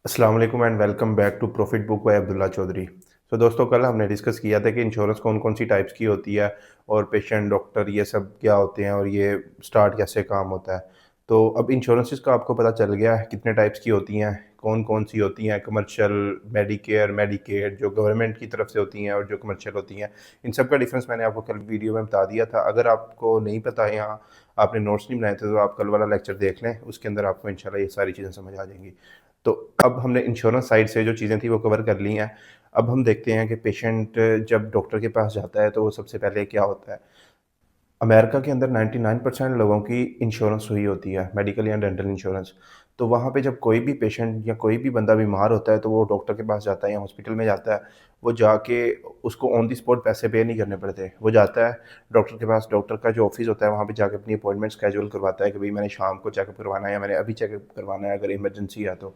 अस्सलाम वालेकुम and welcome back to Profit Book by Abdullah Chaudhary. तो दोस्तों कल हमने डिस्कस किया था कि इंश्योरेंस कौन कौन सी टाइप्स की होती है और पेशेंट डॉक्टर ये सब क्या होते हैं और ये स्टार्ट कैसे काम होता है। तो अब इंश्योरेंसेस का आपको पता चल गया है कितने टाइप्स की होती हैं, कौन कौन सी होती हैं, कमर्शियल, मेडिकेयर, मेडिकेड जो गवर्नमेंट की तरफ से होती हैं और जो कमर्शियल होती हैं। इन सब का डिफरेंस मैंने आपको कल वीडियो में बता दिया था। अगर आपको नहीं पता है या आपने नोट्स नहीं बनाए थे तो आप कल वाला लेक्चर देख लें, उसके अंदर आपको इंशाल्लाह ये सारी चीज़ें समझ आ जाएंगी। तो अब हमने इंश्योरेंस साइड से जो चीज़ें थी वो कवर कर ली हैं। अब हम देखते हैं कि पेशेंट जब डॉक्टर के पास जाता है तो वो सबसे पहले क्या होता है। अमेरिका के अंदर 99% लोगों की इंश्योरेंस हुई होती है, मेडिकल या डेंटल इंश्योरेंस। तो वहाँ पे जब कोई भी पेशेंट या कोई भी बंदा बीमार होता है तो वो डॉक्टर के पास जाता है या हॉस्पिटल में जाता है। वो जाके उसको ऑन द स्पॉट पैसे पे नहीं करने पड़ते। वो जाता है डॉक्टर के पास, डॉक्टर का जो ऑफ़िस होता है वहाँ पे जाके अपनी अपॉइंटमेंट शेड्यूल करवाता है कि भई मैंने शाम को चेकअप करवाना है या मैंने अभी चेकअप करवाना है अगर इमरजेंसी है तो।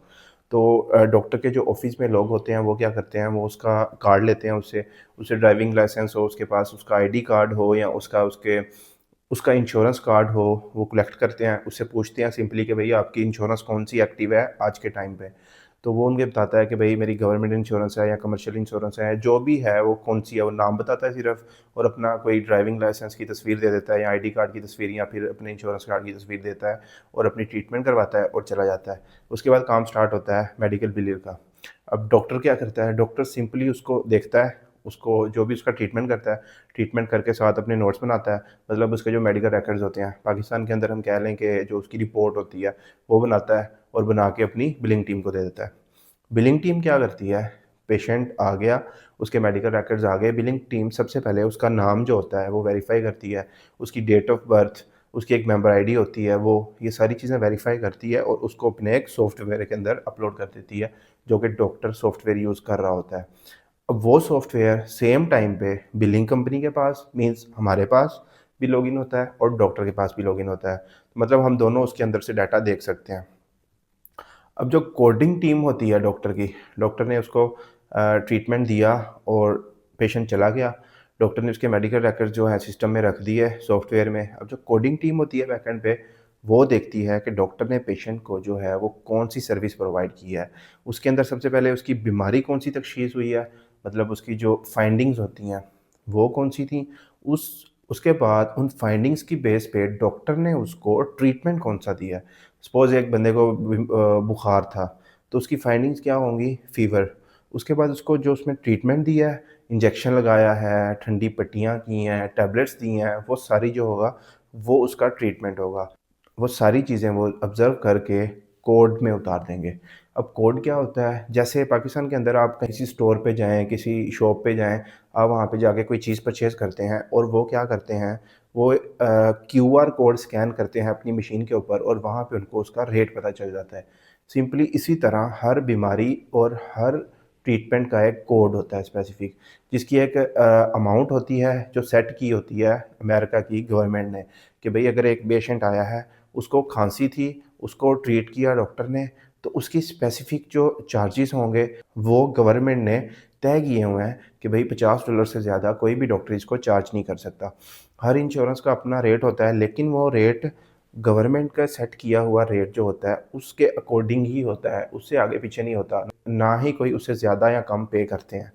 तो डॉक्टर के जो ऑफ़िस में लोग होते हैं वो क्या करते हैं, वो उसका कार्ड लेते हैं उससे। उसे ड्राइविंग लाइसेंस हो उसके पास, उसका आईडी कार्ड हो या उसका इंश्योरेंस कार्ड हो, वो कलेक्ट करते हैं, उससे पूछते हैं सिंपली कि भई आपकी इंश्योरेंस कौन-सी एक्टिव है आज के टाइम पे। तो वो उनको बताता है कि भई मेरी गवर्नमेंट इंश्योरेंस है या कमर्शियल इंश्योरेंस है, जो भी है वो कौन-सी है, वो नाम बताता है सिर्फ़ और अपना कोई ड्राइविंग लाइसेंस की तस्वीर दे देता है या आईडी कार्ड की तस्वीर या फिर अपने इंश्योरेंस कार्ड की तस्वीर देता है और अपनी ट्रीटमेंट करवाता है और चला जाता है। उसके बाद काम स्टार्ट होता है मेडिकल बिलिंग का। अब डॉक्टर क्या करता है, डॉक्टर सिंपली उसको देखता है, उसको जो भी उसका ट्रीटमेंट करता है, ट्रीटमेंट करके साथ अपने नोट्स बनाता है। मतलब उसके जो मेडिकल रिकॉर्ड्स होते हैं, पाकिस्तान के अंदर हम कह लें कि जो उसकी रिपोर्ट होती है, वो बनाता है और बना के अपनी बिलिंग टीम को दे देता है। बिलिंग टीम क्या करती है, पेशेंट आ गया, उसके मेडिकल रिकॉर्ड्स आ गए, बिलिंग टीम सबसे पहले उसका नाम जो होता है वो वेरीफ़ाई करती है, उसकी डेट ऑफ बर्थ, उसकी एक मेंबर आईडी होती है, वो ये सारी चीज़ें वेरीफ़ाई करती है और उसको अपने एक सॉफ्टवेयर के अंदर अपलोड कर देती है, जो कि डॉक्टर सॉफ्टवेयर यूज़ कर रहा होता है। अब वो सॉफ्टवेयर सेम टाइम पे बिलिंग कंपनी के पास मीन्स हमारे पास भी लॉगिन होता है और डॉक्टर के पास भी लॉगिन होता है। मतलब हम दोनों उसके अंदर से डाटा देख सकते हैं। अब जो कोडिंग टीम होती है डॉक्टर की, डॉक्टर ने उसको ट्रीटमेंट दिया और पेशेंट चला गया। डॉक्टर ने उसके मेडिकल रिकॉर्ड्स जो है सिस्टम में रख दिए सॉफ्टवेयर में। अब जो कोडिंग टीम होती है बैकएंड पे, वो देखती है कि डॉक्टर ने पेशेंट को जो है वो कौन-सी सर्विस प्रोवाइड की है। उसके अंदर सबसे पहले उसकी बीमारी कौन-सी तशख़ीस हुई है, मतलब उसकी जो फाइंडिंग्स होती हैं, वो कौन-सी थी। उसके बाद उन फाइंडिंग्स की बेस पे डॉक्टर ने उसको ट्रीटमेंट कौन-सा दिया है। सपोज़ एक बंदे को बुखार था, तो उसकी फाइंडिंग्स क्या होंगी? फ़ीवर। उसके बाद उसको जो उसमें ट्रीटमेंट दिया है, इंजेक्शन लगाया है, ठंडी पट्टियाँ की हैं, टैबलेट्स दी हैं, वो सारी जो होगा, वो उसका ट्रीटमेंट होगा। वो सारी चीज़ें वो ऑब्ज़र्व करके कोड में उतार देंगे। अब कोड क्या होता है? जैसे पाकिस्तान के अंदर आप किसी स्टोर पे जाएँ, किसी शॉप पे जाएँ, आप वहाँ पे जाके कोई चीज़ परचेज़ करते हैं और वो क्या करते हैं, वो क्यूआर कोड स्कैन करते हैं अपनी मशीन के ऊपर और वहाँ पे उनको उसका रेट पता चल जाता है। सिंपली इसी तरह हर बीमारी और हर ट्रीटमेंट का एक कोड होता है स्पेसिफ़िक, जिसकी एक अमाउंट होती है जो सेट की होती है अमेरिका की गवर्नमेंट ने, कि भई अगर एक पेशेंट आया है, उसको खाँसी थी, उसको ट्रीट किया डॉक्टर ने, तो उसकी स्पेसिफ़िक जो चार्जेज़ होंगे, वो गवर्नमेंट ने तय किए हुए हैं कि भई $50 से ज़्यादा कोई भी डॉक्टर इसको चार्ज नहीं कर सकता। हर इंश्योरेंस का अपना रेट होता है, लेकिन वो रेट गवर्नमेंट का सेट किया हुआ रेट जो होता है, उसके अकॉर्डिंग ही होता है, उससे आगे-पीछे नहीं होता। ना ही कोई उससे ज़्यादा या कम पे करते हैं।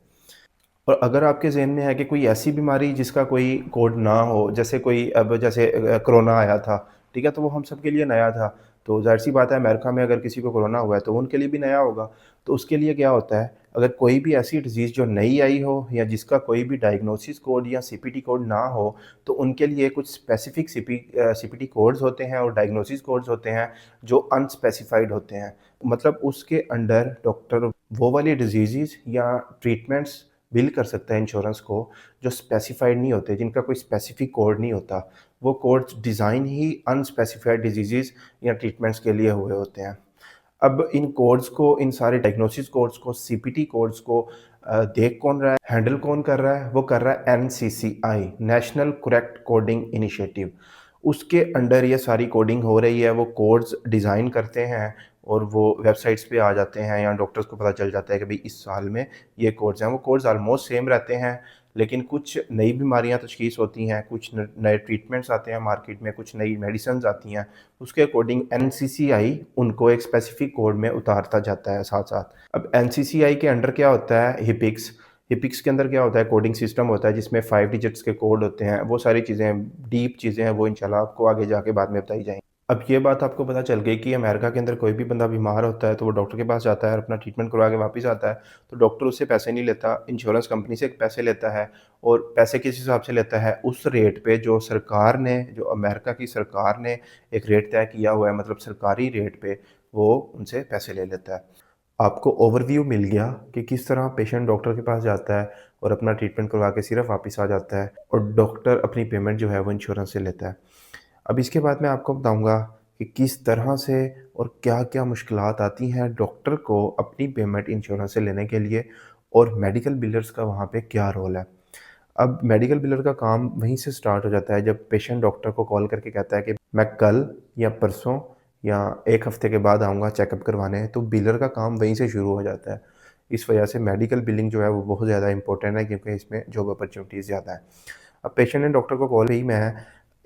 और अगर आपके ज़हन में है कि कोई ऐसी बीमारी जिसका कोई कोड ना हो, जैसे कोई अब जैसे कोरोना आया था, ठीक है? तो वो हम सबके लिए नया था। तो ज़ाहिर-सी बात है अमेरिका में अगर किसी को कोरोना हुआ है, तो वो उनके लिए भी नया होगा। तो उसके लिए क्या होता है, अगर कोई भी ऐसी डिज़ीज़ जो नई आई हो या जिसका कोई भी डायग्नोसिस कोड या सीपीटी कोड ना हो, तो उनके लिए कुछ स्पेसिफ़िक सीपीटी कोड्स होते हैं और डायग्नोसिस कोड्स होते हैं, जो अनस्पेसिफ़ाइड होते हैं। मतलब उसके अंडर डॉक्टर वो वाली डिज़ीज़ेज़ या ट्रीटमेंट्स बिल कर सकता है इंश्योरेंस को, जो स्पेसिफाइड नहीं होते, जिनका कोई स्पेसिफिक कोड नहीं होता। वो कोड्स डिज़ाइन ही अनस्पेसिफाइड डिजीज़ेज़ या ट्रीटमेंट्स के लिए हुए होते हैं। अब इन कोड्स को, इन सारे डायग्नोसिस कोड्स को, सीपीटी कोड्स को देख कौन रहा है, हैंडल कौन कर रहा है? वो कर रहा है एनसीसीआई, नेशनल करेक्ट कोडिंग इनिशिएटिव। उसके अंडर ये सारी कोडिंग हो रही है, वो कोड्स डिज़ाइन करते हैं और वो वेबसाइट्स पे आ जाते हैं या डॉक्टर्स को पता चल जाता है कि भई इस साल में ये कोड्स हैं। वो कोड्स ऑलमोस्ट सेम रहते हैं, लेकिन कुछ नई बीमारियाँ तशख़ीस होती हैं, कुछ न नए ट्रीटमेंट्स आते हैं मार्केट में, कुछ नई मेडिसिन्स आती हैं, उसके अकॉर्डिंग एनसीसीआई उनको एक स्पेसिफ़िक कोड में उतारता जाता है साथ-साथ। अब एनसीसीआई के अंडर क्या होता है हिपिक्स, हिपिक्स के अंदर क्या होता है कोडिंग सिस्टम होता है जिसमें 5 डिजिट्स के कोड होते हैं, वो सारी चीज़ें डीप चीज़ें हैं वो इंशाल्लाह आपको आगे जाके बाद में बताई जाएँगी। अब ये बात आपको पता चल गई कि अमेरिका के अंदर कोई भी बंदा बीमार होता है तो वो डॉक्टर के पास जाता है और अपना ट्रीटमेंट करवा के वापस आता है, तो डॉक्टर उससे पैसे नहीं लेता, इंश्योरेंस कंपनी से पैसे लेता है और पैसे किस हिसाब से लेता है, उस रेट पे जो सरकार ने, जो अमेरिका की सरकार ने एक रेट तय किया हुआ है, मतलब सरकारी रेट पे वो उनसे पैसे ले लेता है। आपको ओवरव्यू मिल गया कि किस तरह पेशेंट डॉक्टर के पास जाता है और अपना ट्रीटमेंट करवा के सिर्फ वापस आ जाता है और डॉक्टर अपनी पेमेंट जो है वो इंश्योरेंस से लेता है। अब इसके बाद मैं आपको बताऊँगा कि किस तरह से और क्या-क्या मुश्किलात आती हैं डॉक्टर को अपनी पेमेंट इंश्योरेंस से लेने के लिए और मेडिकल बिलर्स का वहाँ पे क्या रोल है। अब मेडिकल बिलर का काम वहीं से स्टार्ट हो जाता है जब पेशेंट डॉक्टर को कॉल करके कहता है कि मैं कल या परसों या 1 हफ़्ते के बाद आऊँगा चेकअप करवाने, तो बिलर का काम वहीं से शुरू हो जाता है। इस वजह से मेडिकल बिलिंग जो है वो बहुत ज़्यादा इम्पोर्टेंट है क्योंकि इसमें जॉब अपॉर्च्युनिटीज़ ज़्यादा है। अब पेशेंट ने डॉक्टर को कॉल की मैं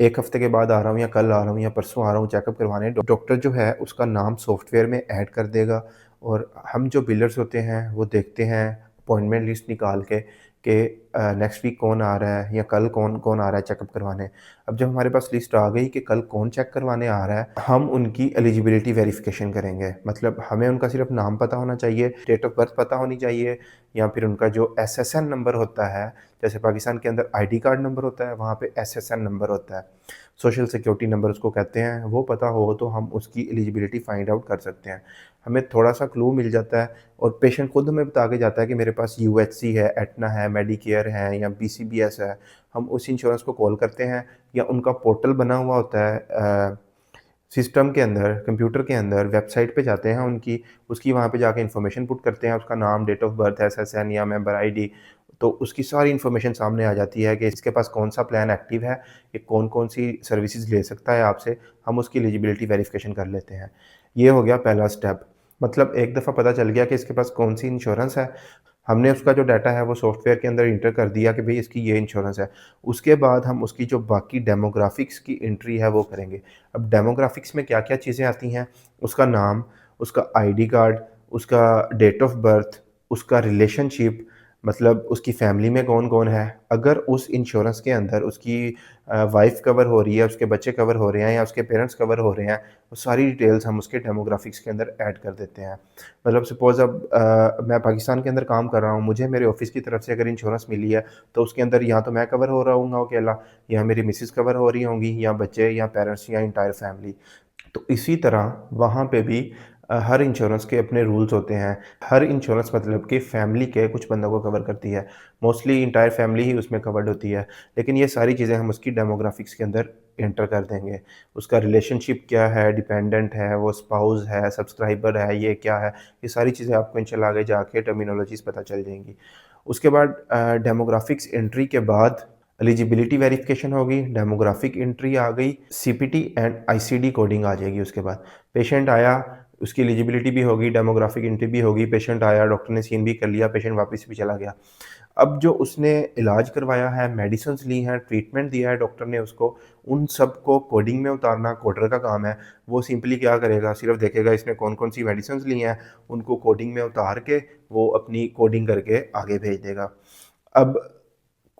1 हफ़्ते के बाद आ रहा हूँ या कल आ रहा हूँ या परसों आ रहा हूँ चेकअप करवाने, डॉक्टर जो है उसका नाम सॉफ्टवेयर में ऐड कर देगा और हम जो बिलर्स होते हैं वो देखते हैं अपॉइंटमेंट लिस्ट निकाल के कि नेक्स्ट वीक कौन आ रहा है या कल कौन-कौन आ रहा है चेकअप करवाने। अब जब हमारे पास लिस्ट आ गई कि कल कौन चेक करवाने आ रहा है, हम उनकी एलिजिबिलिटी वेरिफ़िकेशन करेंगे। मतलब हमें उनका सिर्फ़ नाम पता होना चाहिए, डेट ऑफ़ बर्थ पता होनी चाहिए या फिर उनका जो एसएसएन नंबर होता है, जैसे पाकिस्तान के अंदर आईडी कार्ड नंबर होता है, वहाँ पे एसएसएन नंबर होता है। सोशल सिक्योरिटी नंबर उसको कहते हैं, वो पता हो तो हम उसकी एलिजिबिलिटी फाइंड आउट कर सकते हैं। हमें थोड़ा-सा क्लू मिल जाता है और पेशेंट खुद हमें बता के जाता है कि मेरे पास यूएचसी है, एटना है, मेडिकेयर है या बीसीबीएस है। हम उस इंश्योरेंस को कॉल करते हैं या उनका पोर्टल बना हुआ होता है सिस्टम के अंदर, कंप्यूटर के अंदर वेबसाइट पे जाते हैं उनकी, उसकी वहाँ पे जाके इन्फॉर्मेशन पुट करते हैं, उसका नाम, डेट ऑफ़ बर्थ, एसएसएन या मेंबर आईडी, तो उसकी सारी इन्फॉर्मेशन सामने आ जाती है कि इसके पास कौन-सा प्लान एक्टिव है, ये कौन-कौन सी सर्विसेज़ ले सकता है आपसे, हम उसकी एलिजिबिलिटी वेरिफ़िकेशन कर लेते हैं। ये हो गया पहला स्टेप, मतलब एक दफ़ा पता चल गया कि इसके पास कौन-सी इंश्योरेंस है, हमने उसका जो डाटा है वो सॉफ्टवेयर के अंदर एंटर कर दिया कि भई इसकी ये इंश्योरेंस है। उसके बाद हम उसकी जो बाकी डेमोग्राफ़िक्स की एंट्री है वो करेंगे। अब डेमोग्राफ़िक्स में क्या-क्या चीज़ें आती हैं, उसका नाम, उसका आईडी कार्ड, उसका डेट ऑफ़ बर्थ, उसका रिलेशनशिप, मतलब उसकी फ़ैमिली में कौन-कौन है। अगर उस इंश्योरेंस के अंदर उसकी वाइफ़ कवर हो रही है, उसके बच्चे कवर हो रहे हैं या उसके पेरेंट्स कवर हो रहे हैं, वो सारी डिटेल्स हम उसके डेमोग्राफ़िक्स के अंदर ऐड कर देते हैं। मतलब सपोज़ अब मैं पाकिस्तान के अंदर काम कर रहा हूँ, मुझे मेरे ऑफ़िस की तरफ से अगर इंश्योरेंस मिली है, तो उसके अंदर या तो मैं कवर हो रहा हूँगा अकेला या मेरी मिसेज़ कवर हो रही होंगी या बच्चे या पेरेंट्स या एंटायर फ़ैमिली। तो इसी तरह वहाँ पे भी हर इंश्योरेंस के अपने रूल्स होते हैं। हर इंश्योरेंस मतलब कि फ़ैमिली के कुछ बंदों को कवर करती है। मोस्टली एंटायर फ़ैमिली ही उसमें कवर्ड होती है। लेकिन ये सारी चीज़ें हम उसकी डेमोग्राफ़िक्स के अंदर एंटर कर देंगे। उसका रिलेशनशिप क्या है, डिपेंडेंट है, वो स्पाउस है, सब्सक्राइबर है, ये क्या है, ये सारी चीज़ें आपको इंशाल्लाह आगे जाके टर्मिनोलॉजीज़ पता चल जाएँगी। उसके बाद डेमोग्राफ़िक्स एंट्री के बाद एलिजिबिलिटी वेरिफ़िकेशन होगी, डेमोग्राफ़िक एंट्री आ गई, सीपीटी एंड आईसीडी कोडिंग आ जाएगी उसके बाद। पेशेंट आया, उसकी एलिजिबिलिटी भी होगी, डेमोग्राफ़िक एंट्री भी होगी, पेशेंट आया, डॉक्टर ने सीन भी कर लिया, पेशेंट वापस भी चला गया। अब जो उसने इलाज करवाया है, मेडिसिन्स ली हैं, ट्रीटमेंट दिया है डॉक्टर ने उसको, उन सब को कोडिंग में उतारना कोडर का काम है। वो सिंपली क्या करेगा, सिर्फ़ देखेगा इसने कौन-कौन सी मेडिसिन्स ली हैं, उनको कोडिंग में उतार के वो अपनी कोडिंग करके आगे भेज देगा। अब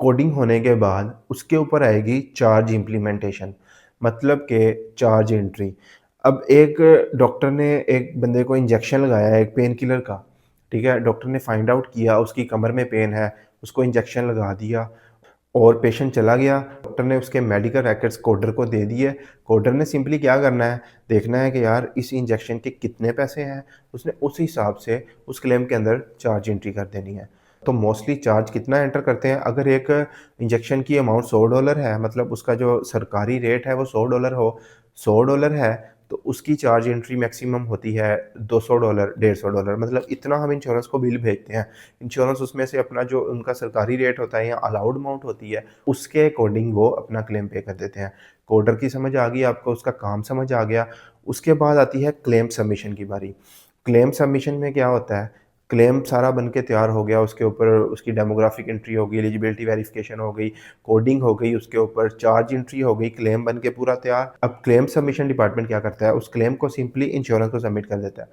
कोडिंग होने के बाद उसके ऊपर आएगी चार्ज इम्प्लीमेंटेशन, मतलब कि चार्ज एंट्री। अब एक डॉक्टर ने एक बंदे को इंजेक्शन लगाया है एक पेन किलर का, ठीक है? डॉक्टर ने फाइंड आउट किया उसकी कमर में पेन है, उसको इंजेक्शन लगा दिया और पेशेंट चला गया। डॉक्टर ने उसके मेडिकल रिकॉर्ड्स कोडर को दे दिए। कोडर ने सिंपली क्या करना है, देखना है कि यार इस इंजेक्शन के कितने पैसे हैं, उसने उस हिसाब से उस क्लेम के अंदर चार्ज एंट्री कर देनी है। तो मोस्टली चार्ज कितना एंटर करते हैं, अगर एक इंजेक्शन की अमाउंट $100 है, मतलब उसका जो सरकारी रेट है वो $100 हो, $100 है, तो उसकी चार्ज एंट्री मैक्सिमम होती है $200, $150, मतलब इतना हम इंश्योरेंस को बिल भेजते हैं। इंश्योरेंस उसमें से अपना जो उनका सरकारी रेट होता है या अलाउड अमाउंट होती है, उसके अकॉर्डिंग वो अपना क्लेम पे कर देते हैं। कोडर की समझ आ गई आपको, उसका काम समझ आ गया। उसके बाद आती है क्लेम सबमिशन की बारी। क्लेम सबमिशन में क्या होता है, क्लेम सारा बन के तैयार हो गया, उसके ऊपर उसकी डेमोग्राफिक एंट्री हो गई, एलिजिबिलिटी वेरिफिकेशन हो गई, कोडिंग हो गई, उसके ऊपर चार्ज एंट्री हो गई, क्लेम बन के पूरा तैयार। अब क्लेम सबमिशन डिपार्टमेंट क्या करता है, उस क्लेम को सिंपली इंश्योरेंस को सबमिट कर देता है।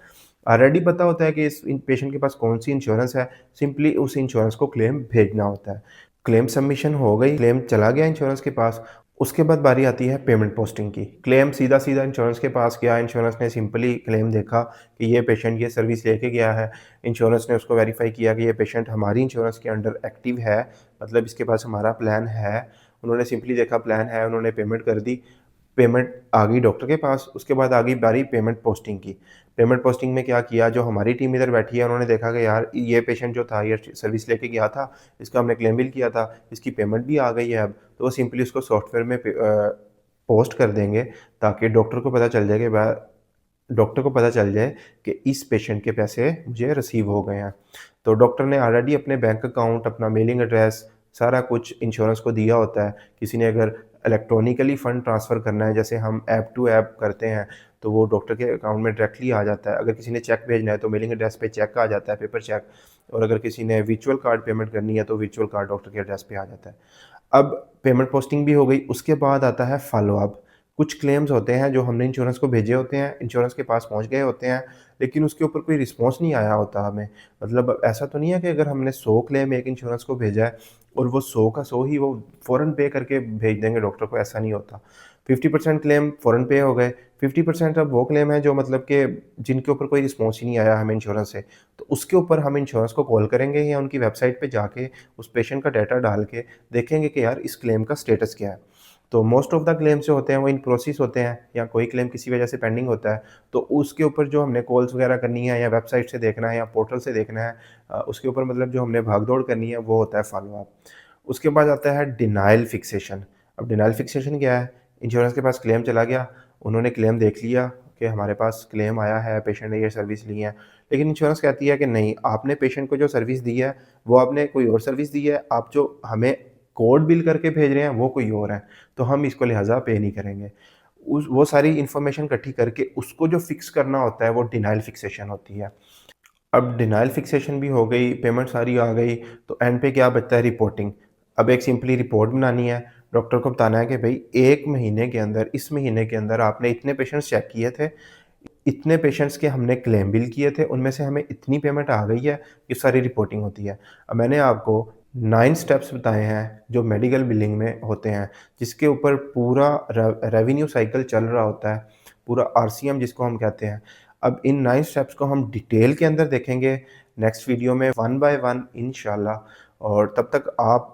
ऑलरेडी पता होता है कि इस पेशेंट के पास कौन सी इंश्योरेंस है, सिंपली उस इंश्योरेंस को क्लेम भेजना होता है। क्लेम सबमिशन हो गई, क्लेम चला गया इंश्योरेंस के पास। उसके बाद बारी आती है पेमेंट पोस्टिंग की। क्लेम सीधा सीधा इंश्योरेंस के पास गया, इंश्योरेंस ने सिंपली क्लेम देखा कि ये पेशेंट ये सर्विस लेके गया है। इंश्योरेंस ने उसको वेरीफाई किया कि ये पेशेंट हमारी इंश्योरेंस के अंडर एक्टिव है, मतलब इसके पास हमारा प्लान है। उन्होंने सिंपली देखा प्लान है, उन्होंने पेमेंट कर दी। पेमेंट आ गई डॉक्टर के पास। उसके बाद आ गई बारी पेमेंट पोस्टिंग की। पेमेंट पोस्टिंग में क्या किया, जो हमारी टीम इधर बैठी है, उन्होंने देखा कि यार ये पेशेंट जो था ये सर्विस लेके गया था, इसका हमने क्लेम बिल किया था, इसकी पेमेंट भी आ गई है अब। तो वो सिंपली उसको सॉफ्टवेयर में पोस्ट कर देंगे, ताकि डॉक्टर को पता चल जाए कि इस पेशेंट के पैसे मुझे रिसीव हो गए हैं। तो डॉक्टर ने ऑलरेडी अपने बैंक अकाउंट, अपना मेलिंग एड्रेस, सारा कुछ इंश्योरेंस को दिया होता है। किसी ने अगर इलेक्ट्रॉनिकली फ़ंड ट्रांसफ़र करना है, जैसे हम ऐप टू ऐप करते हैं, तो वो डॉक्टर के अकाउंट में डायरेक्टली आ जाता है। अगर किसी ने चेक भेजना है तो मेलिंग एड्रेस पे चेक आ जाता है, पेपर चेक। और अगर किसी ने वर्चुअल कार्ड पेमेंट करनी है तो वर्चुअल कार्ड डॉक्टर के एड्रेस पे आ जाता है। अब पेमेंट पोस्टिंग भी हो गई, उसके बाद आता है फ़ॉलो अप। कुछ क्लेम्स होते हैं जो हमने इंश्योरेंस को भेजे होते हैं, इंश्योरेंस के पास पहुँच गए होते हैं, लेकिन उसके ऊपर कोई रिस्पॉन्स नहीं आया होता हमें। मतलब ऐसा तो नहीं है कि अगर हमने 100 क्लेम एक इंश्योरेंस को भेजा है और वो 100 का 100 ही वो फ़ौरन पे करके भेज देंगे डॉक्टर को, ऐसा नहीं होता। 50% क्लेम फ़ौरन पे हो गए, 50% अब वो क्लेम है जो मतलब कि जिनके ऊपर कोई रिस्पॉन्स ही नहीं आया हमें इंश्योरेंस से। तो उसके ऊपर हम इंश्योरेंस को कॉल करेंगे या उनकी वेबसाइट पे जाके उस पेशेंट का डाटा डाल के देखेंगे कि यार इस क्लेम का स्टेटस क्या है। तो मोस्ट ऑफ द क्लेम्स जो होते हैं वो इन प्रोसेस होते हैं, या कोई क्लेम किसी वजह से पेंडिंग होता है, तो उसके ऊपर जो हमने कॉल्स वगैरह करनी है या वेबसाइट से देखना है या पोर्टल से देखना है, उसके ऊपर मतलब जो हमने भाग-दौड़ करनी है वो होता है फ़ॉलो अप। उसके बाद आता है डिनायल फिक्सेशन। अब डिनायल फिक्सेशन क्या है? इंश्योरेंस के पास क्लेम चला गया, उन्होंने क्लेम देख लिया कि हमारे पास क्लेम आया है, पेशेंट ने ये सर्विस ली है, लेकिन इंश्योरेंस कहती है कि नहीं, आपने पेशेंट को जो सर्विस दी है, वो आपने कोई और सर्विस दी है, आप जो हमें कोड बिल करके भेज रहे हैं, वो कोई और है, तो हम इसको लिहाज़ा पे नहीं करेंगे। उस वो सारी इन्फॉर्मेशन इकट्ठी करके उसको जो फिक्स करना होता है, वो डिनायल फिक्सेशन होती है। अब डिनायल फिक्सेशन भी हो गई, पेमेंट सारी आ गई, तो एंड पे क्या बचता है, रिपोर्टिंग। अब एक सिंपली रिपोर्ट बनानी है, डॉक्टर को बताना है कि भई 1 महीने के अंदर, इस महीने के अंदर आपने इतने पेशेंट्स चेक किए थे, इतने पेशेंट्स के हमने क्लेम बिल किए थे, उनमें से हमें इतनी पेमेंट आ गई है, ये सारी रिपोर्टिंग होती है। अब मैंने आपको 9 स्टेप्स बताए हैं, जो मेडिकल बिलिंग में होते हैं, जिसके ऊपर पूरा रेवेन्यू साइकिल चल रहा होता है, पूरा आरसीएम जिसको हम कहते हैं। अब इन 9 स्टेप्स को हम डिटेल के अंदर देखेंगे नेक्स्ट वीडियो में, वन बाय वन इंशाल्लाह। और तब तक आप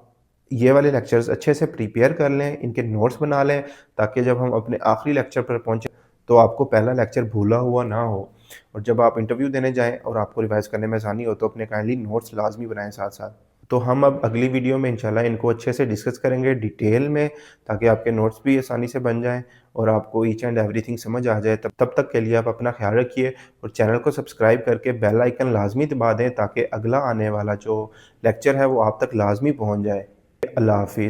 ये वाले लेक्चर्स अच्छे से प्रिपेयर कर लें, इनके नोट्स बना लें, ताकि जब हम अपने आखिरी लेक्चर पर पहुँचे तो आपको पहला लेक्चर भूला हुआ ना हो। और जब आप इंटरव्यू देने जाएँ और आपको रिवाइज़ करने में आसानी हो, तो अपने काइंडली नोट्स लाज़मी बनाएँ साथ-साथ। तो हम अब अगली वीडियो में इंशाल्लाह इनको अच्छे से डिस्कस करेंगे डिटेल में, ताकि आपके नोट्स भी आसानी से बन जाएँ और आपको ईच एंड एवरीथिंग समझ आ जाए। तब तक के लिए आप अपना ख़्याल रखिए और चैनल को सब्सक्राइब करके बेल आइकन लाज़मी दबा दें, ताकि अगला आने वाला जो लेक्चर है वो आप तक लाज़मी पहुँच जाए। अल्लाह हाफ़िज़।